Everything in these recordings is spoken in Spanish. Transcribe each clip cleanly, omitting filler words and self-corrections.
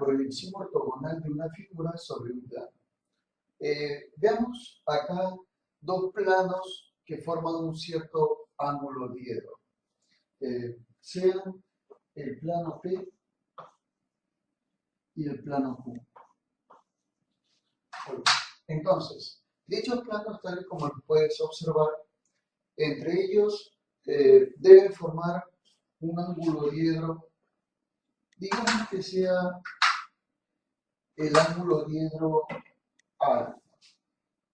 proyección ortogonal de una figura sobre un plano. Veamos acá dos planos que forman un cierto ángulo diedro. Sean el plano P y el plano Q. Entonces, dichos planos, tal y como los puedes observar, entre ellos deben formar un ángulo diedro, digamos que sea el ángulo diedro A.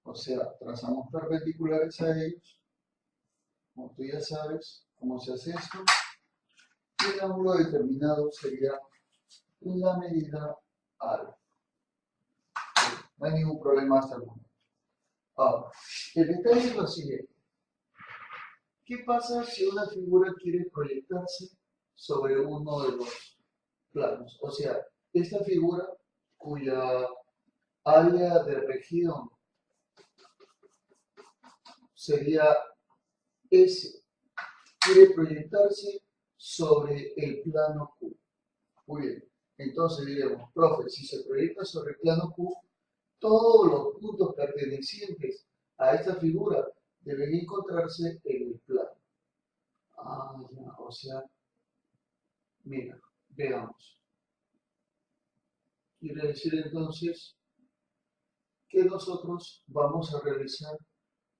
O sea, trazamos perpendiculares a ellos, como tú ya sabes cómo se hace esto, y el ángulo determinado sería la medida A. No hay ningún problema hasta el momento. Ahora, el detalle es lo siguiente. ¿Qué pasa si una figura quiere proyectarse sobre uno de los planos? O sea, esta figura cuya área de región sería S, quiere proyectarse sobre el plano Q. Muy bien, entonces diremos, profe, si se proyecta sobre el plano Q, todos los puntos pertenecientes a esta figura deben encontrarse en el plano. Ya, o sea, mira, veamos. Quiere decir entonces que nosotros vamos a realizar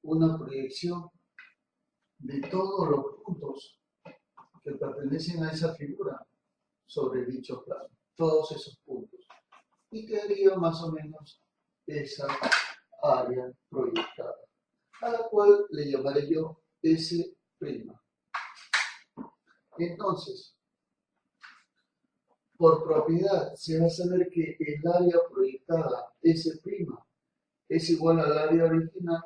una proyección de todos los puntos que pertenecen a esa figura sobre dicho plano, todos esos puntos. Y quedaría más o menos esa área proyectada, a la cual le llamaré yo S'. Entonces, por propiedad, se va a saber que el área proyectada S' es igual al área original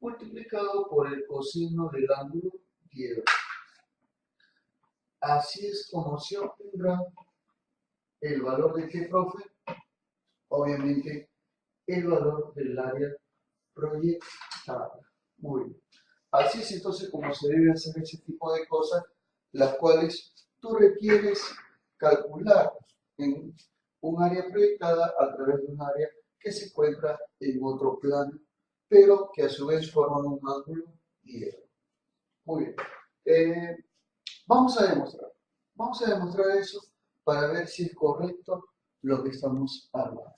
multiplicado por el coseno del ángulo diedro. Así es como se obtendrá el valor de ¿qué, profe? Obviamente, el valor del área proyectada. Muy bien. Así es entonces como se debe hacer ese tipo de cosas, las cuales tú requieres calcular en un área proyectada a través de un área que se encuentra en otro plano, pero que a su vez forman un ángulo diedro. Muy bien. Vamos a demostrar. Vamos a demostrar eso para ver si es correcto lo que estamos hablando.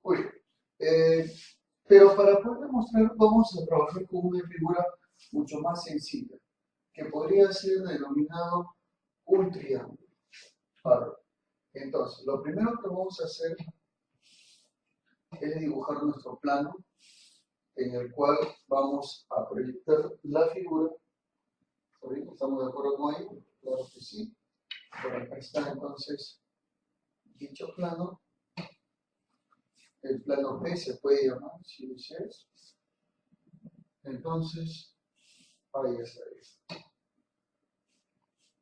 Muy bien. Pero para poder demostrar, vamos a trabajar con una figura mucho más sencilla, que podría ser denominado un triángulo. Vale. Entonces, lo primero que vamos a hacer es dibujar nuestro plano en el cual vamos a proyectar la figura. ¿Estamos de acuerdo con ello? Claro que sí. Por acá está entonces dicho plano. El plano P se puede llamar, si deseas. Entonces, ahí está.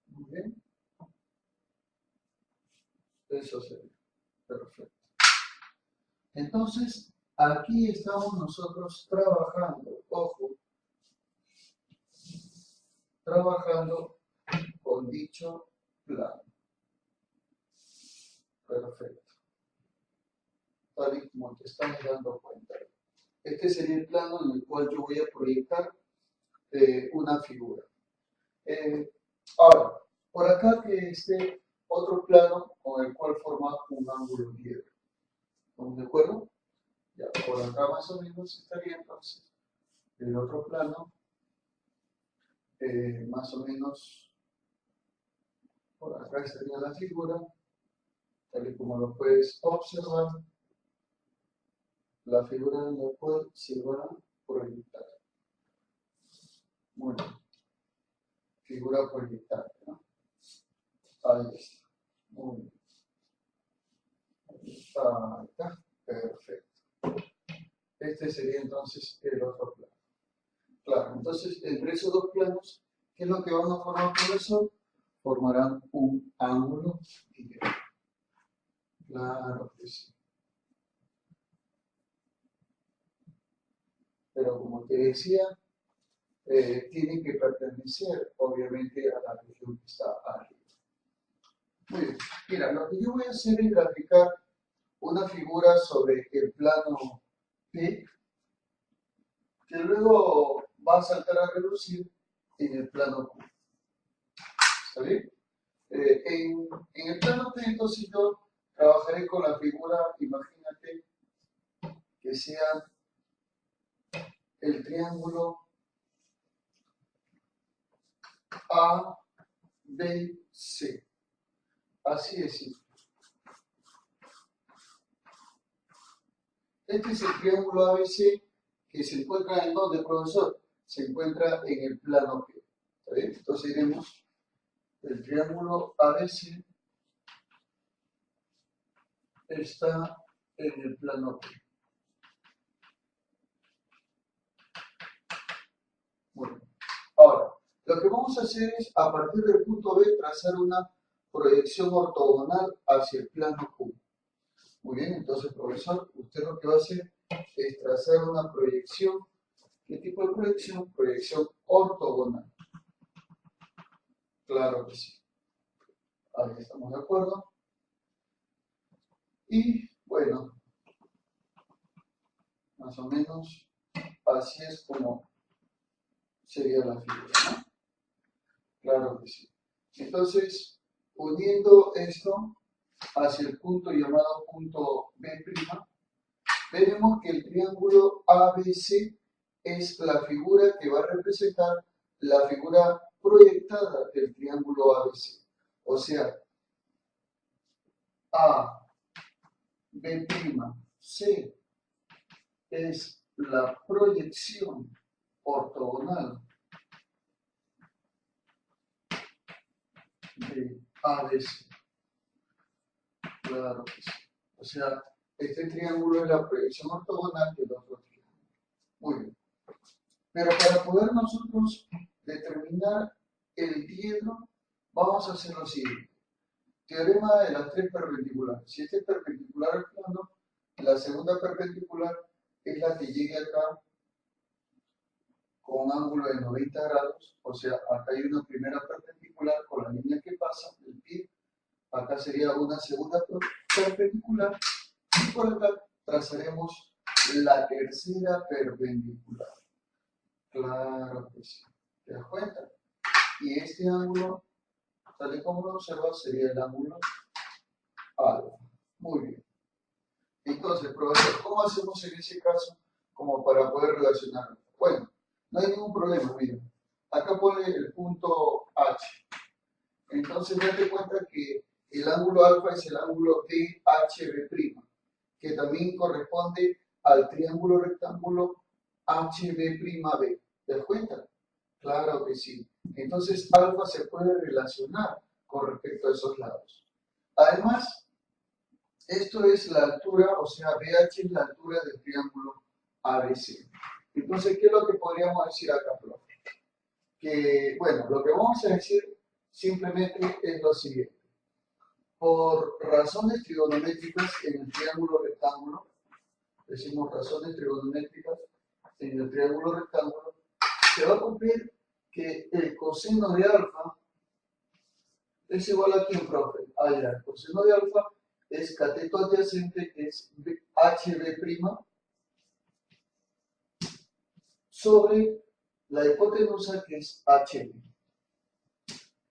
Muy bien. Eso sería. Perfecto. Entonces, aquí estamos nosotros trabajando, ojo, trabajando con dicho plano. Perfecto. Tal y como te estamos dando cuenta. Este sería el plano en el cual yo voy a proyectar una figura. Ahora, por acá que esté otro plano con el cual forma un ángulo diedro. ¿Estamos de acuerdo? Ya, por acá más o menos estaría entonces el otro plano, más o menos por acá estaría la figura, tal y como lo puedes observar, la figura en la cual se va a proyectar. Muy bien. Figura proyectada, ¿no? Ahí está. Muy bien. Ahí está. Perfecto. Este sería entonces el otro plano. Claro, entonces entre esos dos planos, ¿qué es lo que van a formar, profesor? Formarán un ángulo diedro. Claro que sí. Pero como te decía, tienen que pertenecer obviamente a la región que está arriba. Muy bien. Mira, lo que yo voy a hacer es graficar una figura sobre el plano P, que luego va a saltar a reducir en el plano Q. ¿Está bien? En el plano P, entonces yo trabajaré con la figura, imagínate, que sea el triángulo ABC. Así es simple. Este es el triángulo ABC que se encuentra en donde, profesor, se encuentra en el plano P. ¿Está bien? Entonces diremos el triángulo ABC está en el plano P. Bueno, ahora, lo que vamos a hacer es, a partir del punto B, trazar una proyección ortogonal hacia el plano Q. Muy bien, entonces, profesor, usted lo que va a hacer es trazar una proyección. ¿Qué tipo de proyección? Proyección ortogonal. Claro que sí. Ahí estamos de acuerdo. Y, bueno, más o menos así es como sería la figura, ¿no? Claro que sí. Entonces, uniendo esto hacia el punto llamado punto B', veremos que el triángulo ABC es la figura que va a representar la figura proyectada del triángulo ABC. O sea, A, B', C es la proyección ortogonal de ABC. Claro que sí. O sea, este triángulo es la proyección ortogonal del otro triángulo. Muy bien. Pero para poder nosotros determinar el diedro, vamos a hacer lo siguiente. Teorema de las tres perpendiculares. Si este es perpendicular al plano, la segunda perpendicular es la que llegue acá con un ángulo de 90 grados. O sea, acá hay una primera perpendicular con la línea que pasa, el pie. Acá sería una segunda perpendicular. Y por acá trazaremos la tercera perpendicular. Claro que sí. ¿Te das cuenta? Y este ángulo, tal y como lo observas, sería el ángulo alfa. Muy bien. Entonces, profesor, ¿cómo hacemos en ese caso como para poder relacionarlo? Bueno, no hay ningún problema, mira. Acá pone el punto H. Entonces, date cuenta que el ángulo alfa es el ángulo DHB', que también corresponde al triángulo rectángulo HB'. ¿Te das cuenta? Claro que sí. Entonces, alfa se puede relacionar con respecto a esos lados. Además, esto es la altura, o sea, BH es la altura del triángulo ABC. Entonces, ¿qué es lo que podríamos decir acá, profe? Que, bueno, lo que vamos a decir simplemente es lo siguiente. Por razones trigonométricas en el triángulo rectángulo, decimos razones trigonométricas en el triángulo rectángulo, se va a cumplir que el coseno de alfa es igual a quién, profe. Allá, el coseno de alfa es cateto adyacente, que es HB' sobre la hipotenusa, que es HB.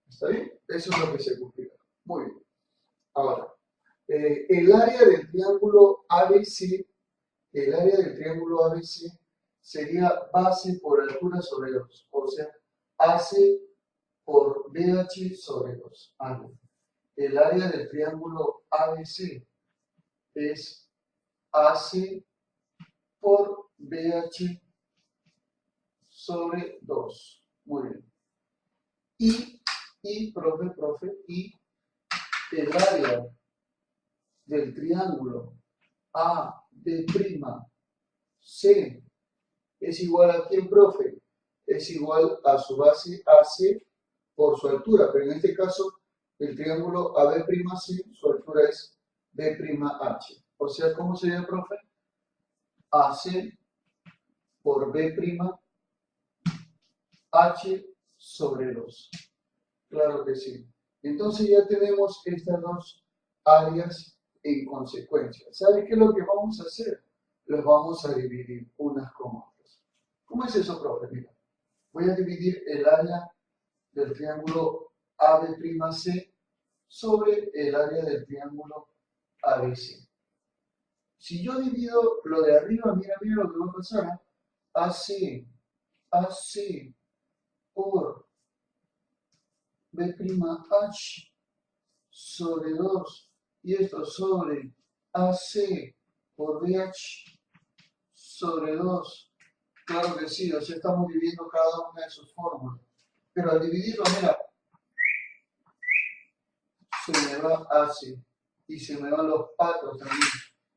¿Está bien? Eso es lo que se cumplirá. Muy bien. Ahora, el área del triángulo ABC, sería base por altura sobre 2. O sea, AC por BH sobre 2. El área del triángulo ABC es AC por BH sobre 2. Muy bien. Y el área del triángulo AB'C es igual a ¿quién, profe? Es igual a su base AC por su altura, pero en este caso el triángulo AB'C, su altura es B'H. O sea, ¿cómo sería, profe? AC por B'H sobre 2. Claro que sí. Entonces ya tenemos estas dos áreas en consecuencia. ¿Sabes qué es lo que vamos a hacer? Los vamos a dividir unas con otras. ¿Cómo es eso, profe? Mira, voy a dividir el área del triángulo AB'C sobre el área del triángulo ABC. Si yo divido lo de arriba, mira, mira lo que va a pasar. AC por B'H sobre 2 y esto sobre AC por BH sobre 2. Claro que sí, o sea, estamos dividiendo cada una de sus fórmulas. Pero al dividirlo, mira, se me va AC y se me van los patos también.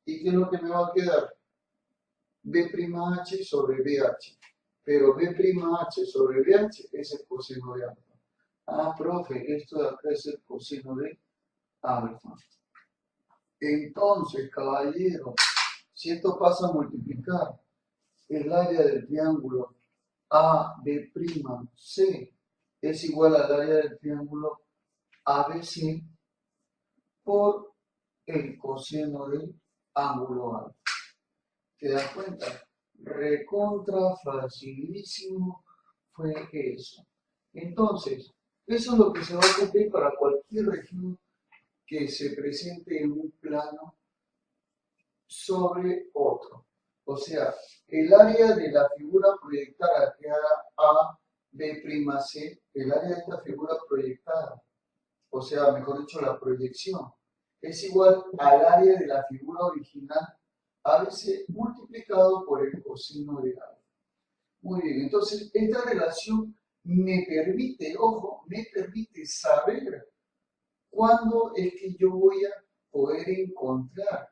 ¿Y qué es lo que me va a quedar? B'H sobre BH. Pero B'H sobre BH es el coseno de alfa. Ah, profe, esto de acá es el coseno de alfa. Entonces, caballero, si esto pasa a multiplicar el área del triángulo ABC es igual al área del triángulo ABC por el coseno del ángulo alfa. ¿Te das cuenta? Recontra facilísimo fue eso. Entonces, eso es lo que se va a cumplir para cualquier región que se presente en un plano sobre otro. O sea, el área de la figura proyectada que haga A, B'C, el área de esta figura proyectada, o sea, mejor dicho, la proyección, es igual al área de la figura original a veces multiplicado por el coseno de alfa. Muy bien, entonces esta relación me permite, ojo, me permite saber cuándo es que yo voy a poder encontrar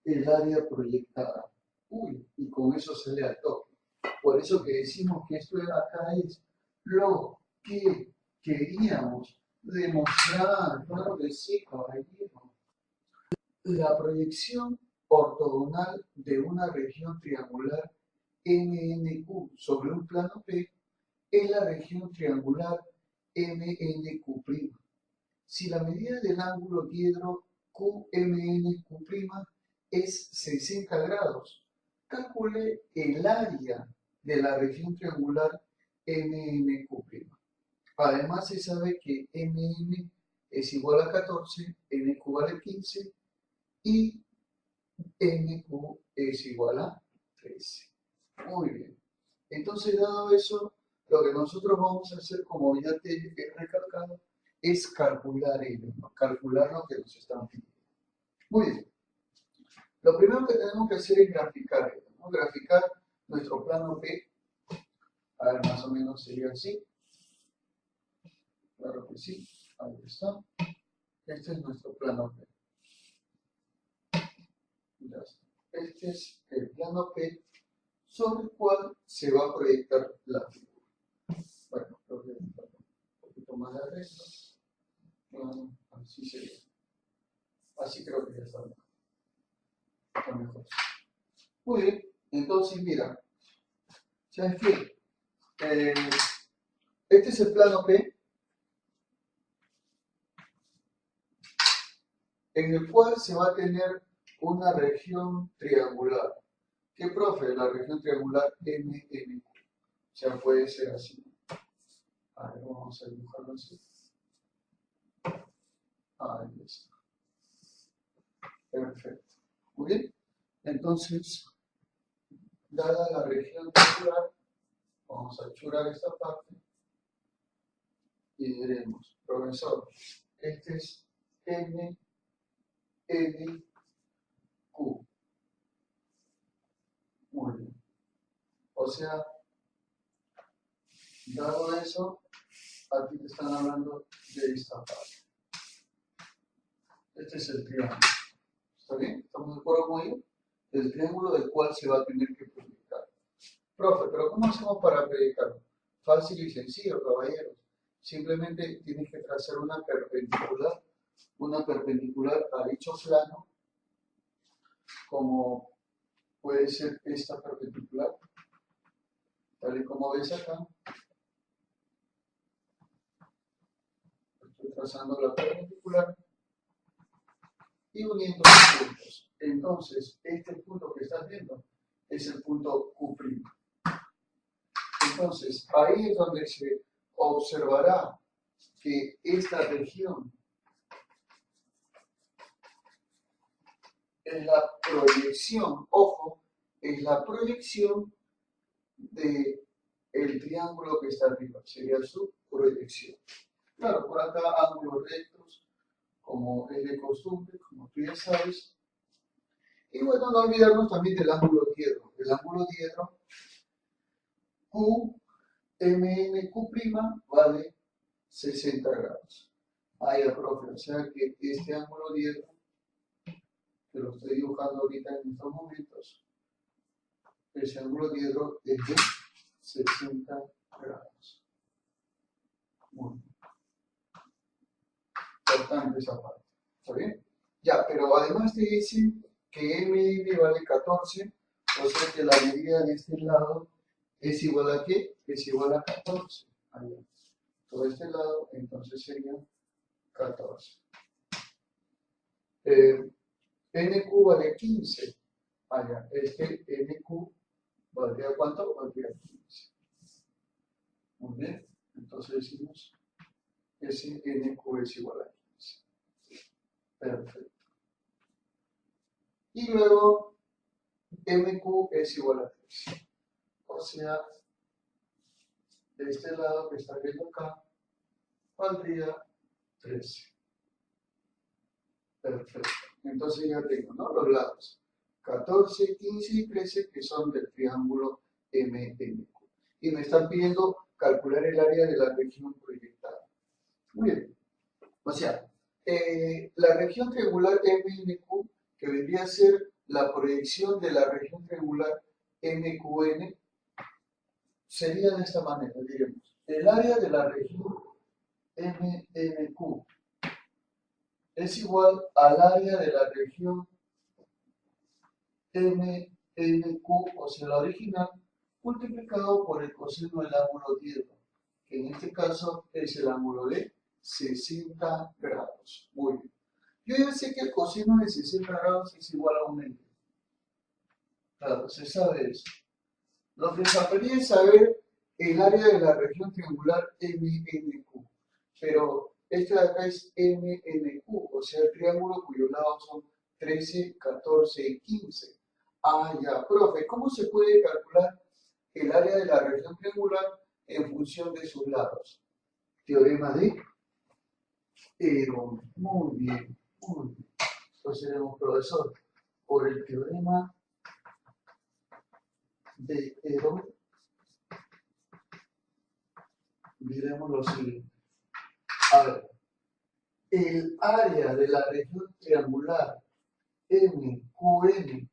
el área proyectada. Uy, y con eso sale al toque. Por eso que decimos que esto de acá es lo que queríamos demostrar. Claro que sí, caballero. La proyección ortogonal de una región triangular MNQ sobre un plano P es la región triangular MNQ'. Si la medida del ángulo diedro QMNQ' es 60 grados, calcule el área de la región triangular MNQ'. Además se sabe que MN es igual a 14, NQ vale 15 y NQ es igual a 13. Muy bien. Entonces, dado eso, lo que nosotros vamos a hacer, como ya te he recalcado, es calcular ello, ¿no? Calcular lo que nos están pidiendo. Muy bien. Lo primero que tenemos que hacer es graficar ello, ¿no? Graficar nuestro plano P. A ver, más o menos sería así. Claro que sí. Ahí está. Este es nuestro plano P. Ya está. Este es el plano P sobre el cual se va a proyectar la figura. Bueno, creo que un poquito más de arreglo. Bueno, así sería. Así creo que ya está mejor. Muy bien, entonces mira, ¿sabes qué? Este es el plano P, en el cual se va a tener una región triangular. ¿Qué, profe? La región triangular MN. O sea, puede ser así. A ver, vamos a dibujarlo así. Ahí está. Perfecto. Muy bien. Entonces, dada la región triangular, vamos a achurar esta parte y diremos, profesor, este es MNQ. Muy bien. O sea, dado eso, aquí te están hablando de esta parte. Este es el triángulo. ¿Está bien? ¿Estamos de acuerdo con ello? El triángulo del cual se va a tener que proyectar. Profe, ¿pero cómo hacemos para proyectarlo? Fácil y sencillo, caballeros. Simplemente tienes que trazar una perpendicular a dicho plano, como puede ser esta perpendicular, tal y como ves acá. Estoy trazando la perpendicular y uniendo los puntos. Entonces, este punto que estás viendo es el punto Q'. Entonces, ahí es donde se observará que esta región es la proyección, ojo, es la proyección del triángulo que está arriba, sería su proyección. Claro, por acá ángulos rectos, como es de costumbre, como tú ya sabes. Y bueno, no olvidarnos también del ángulo diedro. El ángulo diedro, QMNQ' vale 60 grados. Ahí, profe, o sea que este ángulo diedro, que lo estoy dibujando ahorita en estos momentos, ese ángulo diedro es de 60 grados. Muy bien. Importante esa parte. ¿Está bien? Ya, pero además te dicen que MN vale 14, o sea que la medida de este lado es igual a ¿qué? Es igual a 14. Allá. Todo este lado, entonces sería 14. NQ vale 15. Allá, NQ valdría ¿cuánto? Valdría 15. Muy bien, entonces decimos ese NQ es igual a 15. Perfecto. Y luego MQ es igual a 3. O sea, de este lado que está viendo acá, valdría 13. Perfecto. Entonces ya tengo, ¿no? Los lados 14, 15 y 13 que son del triángulo MNQ. Y me están pidiendo calcular el área de la región proyectada. Muy bien. O sea, la región triangular MNQ, que vendría a ser la proyección de la región triangular MQN, sería de esta manera, diremos. El área de la región MNQ es igual al área de la región MNQ, o sea, la original, multiplicado por el coseno del ángulo diedro, que en este caso es el ángulo de 60 grados. Muy bien. Yo ya sé que el coseno de 60 grados es igual a 1 medio. Claro, se sabe eso. Lo que faltaría es saber el área de la región triangular MNQ. Pero este de acá es MNQ, o sea, el triángulo cuyos lados son 13, 14 y 15. Ah, ya, profe, ¿cómo se puede calcular el área de la región triangular en función de sus lados? Teorema de Herón. Muy bien, muy bien. Entonces seremos profesor por el teorema de Herón. Diremos lo siguiente. A ver, el área de la región triangular MQN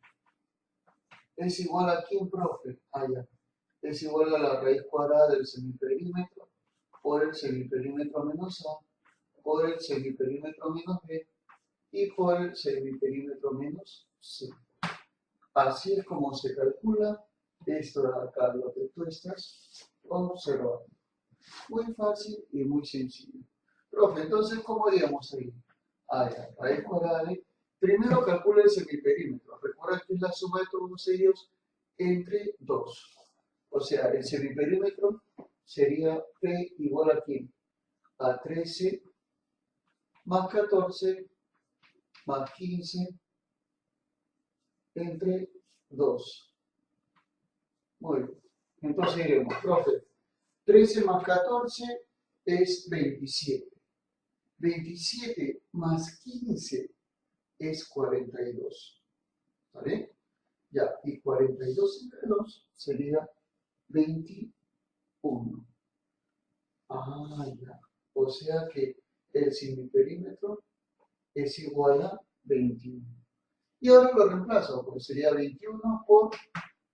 es igual a ¿quién, profe? Allá. Es igual a la raíz cuadrada del semiperímetro por el semiperímetro menos A, por el semiperímetro menos B y por el semiperímetro menos C. Así es como se calcula esto de acá, lo que tú estás observando. Muy fácil y muy sencillo. Profe, entonces, ¿cómo digamos ahí? Allá, raíz cuadrada de... Primero calcula el semiperímetro. Recuerda que es la suma de todos ellos entre 2. O sea, el semiperímetro sería P igual a ¿quién? A 13 más 14 más 15 entre 2. Muy bien. Entonces diremos, profe, 13 más 14 es 27. 27 más 15 es 42. ¿Vale? Ya, y 42 entre 2 sería 21. Ah, ya. O sea que el semiperímetro es igual a 21. Y ahora lo reemplazo, pues sería 21 por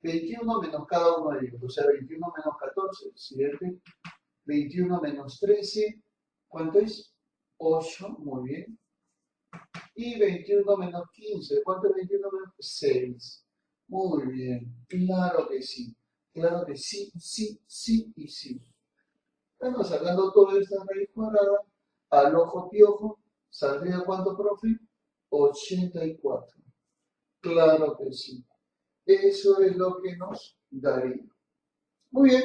21 menos cada uno de ellos. O sea, 21 menos 14, 7. 21 menos 13, ¿cuánto es? 8, muy bien. Y 21 menos 15, ¿cuánto es 21 menos 6? Muy bien, claro que sí. Claro que sí, sí, sí y sí. Estamos sacando toda esta raíz cuadrada al ojo piojo, ¿saldría cuánto, profe? 84. Claro que sí. Eso es lo que nos daría. Muy bien.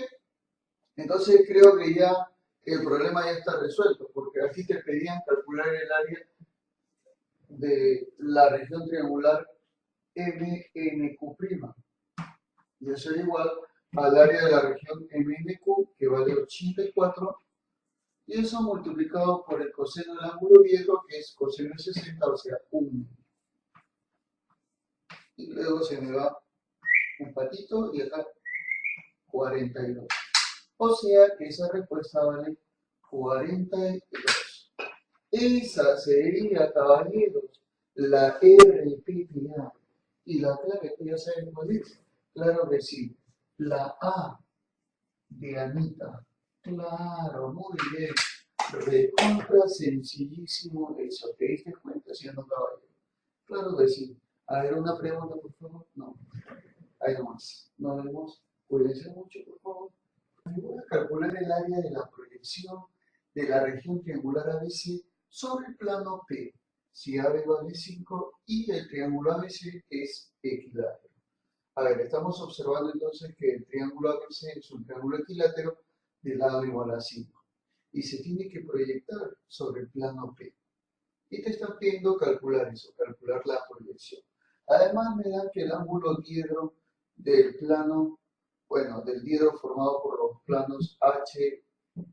Entonces creo que ya el problema ya está resuelto, porque aquí te pedían calcular el área de la región triangular MNQ', y eso es igual al área de la región MNQ, que vale 84, y eso multiplicado por el coseno del ángulo diedro, que es coseno de 60, o sea, 1. Y luego se me va un patito y acá 42. O sea que esa respuesta vale 42. Esa sería, caballeros, la RPPA. Y la clave, ya saben cuál es. Claro que sí. La A de Anita. Claro, muy bien. Recontra sencillísimo eso. ¿Te diste cuenta, siendo caballero? Claro que sí. A ver, una pregunta, por favor. No. Ahí nomás. Nos vemos. Cuídense mucho, por favor. Voy a calcular el área de la proyección de la región triangular ABC sobre el plano P, si AB vale 5 y el triángulo ABC es equilátero. A ver, estamos observando entonces que el triángulo ABC es un triángulo equilátero de lado igual a 5 y se tiene que proyectar sobre el plano P. Y te están pidiendo calcular eso, calcular la proyección. Además me dan que el ángulo diedro del plano, bueno, del diedro formado por los planos H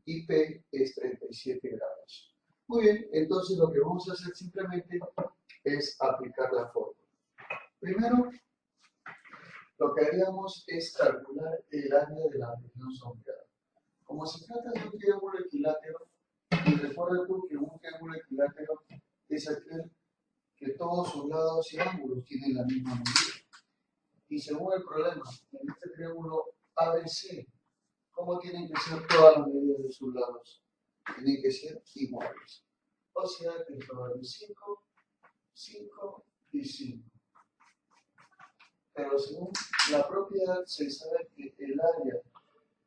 y P es 37 grados. Muy bien, entonces lo que vamos a hacer simplemente es aplicar la fórmula. Primero, lo que haríamos es calcular el área de la región sombreada. Como se trata de un triángulo equilátero, y recuerda tú que un triángulo equilátero es aquel que todos sus lados y ángulos tienen la misma medida. Y según el problema, en este triángulo ABC, ¿cómo tienen que ser todas las medidas de sus lados? Tienen que ser iguales. O sea que esto vale 5, 5 y 5. Pero según la propiedad se sabe que el área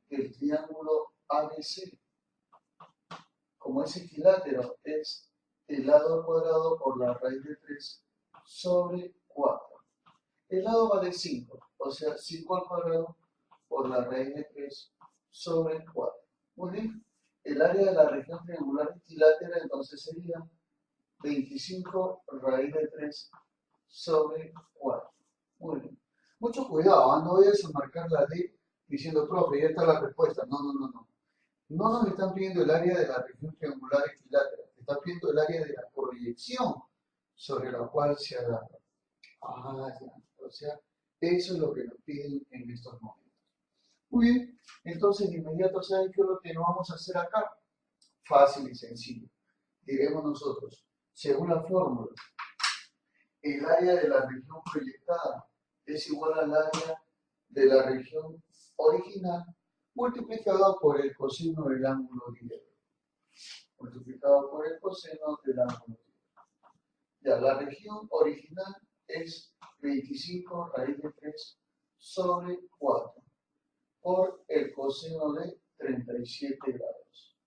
del triángulo ABC, como es equilátero, es el lado al cuadrado por la raíz de 3 sobre 4. El lado vale 5, o sea, 5 al cuadrado por la raíz de 3 sobre 4. Muy bien, el área de la región triangular equilátera entonces sería 25 raíz de 3 sobre 4. Muy bien. Mucho cuidado, no vayas a marcar la D diciendo, profe, ya está la respuesta. No, no, no, no. No nos están pidiendo el área de la región triangular equilátera, te están pidiendo el área de la proyección sobre la cual se agarra. Ah, ya. O sea, eso es lo que nos piden en estos momentos. Muy bien, entonces de inmediato, ¿saben qué es lo que nos vamos a hacer acá? Fácil y sencillo. Diremos nosotros, según la fórmula, el área de la región proyectada es igual al área de la región original multiplicado por el coseno del ángulo diedro. Multiplicado por el coseno del ángulo diedro. Ya, la región original es 25 raíz de 3 sobre 4 por el coseno de 37 grados.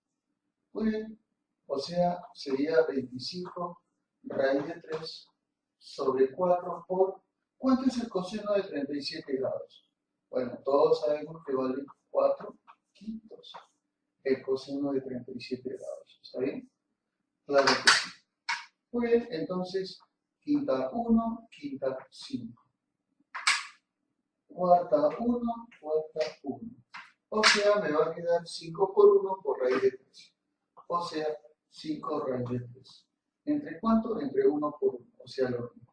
Muy bien, o sea, sería 25 raíz de 3 sobre 4 por... ¿Cuánto es el coseno de 37 grados? Bueno, todos sabemos que vale 4 quintos el coseno de 37 grados. ¿Está bien? Claro que sí. Muy bien, entonces, quinta 1, quinta 5. Cuarta 1, cuarta 1. O sea, me va a quedar 5 por 1 por raíz de 3. O sea, 5 raíz de 3. ¿Entre cuánto? Entre 1 por 1. O sea, lo mismo.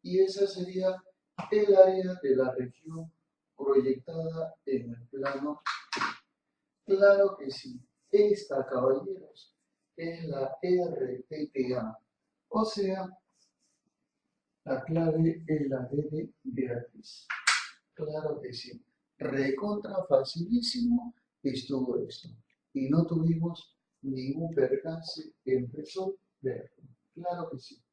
Y esa sería el área de la región proyectada en el plano. Claro que sí. Esta, caballeros, es la RPPA. O sea, la clave es la D de Beatriz. Claro que sí. Recontra facilísimo estuvo esto. Y no tuvimos ningún percance en resolverlo. Claro que sí.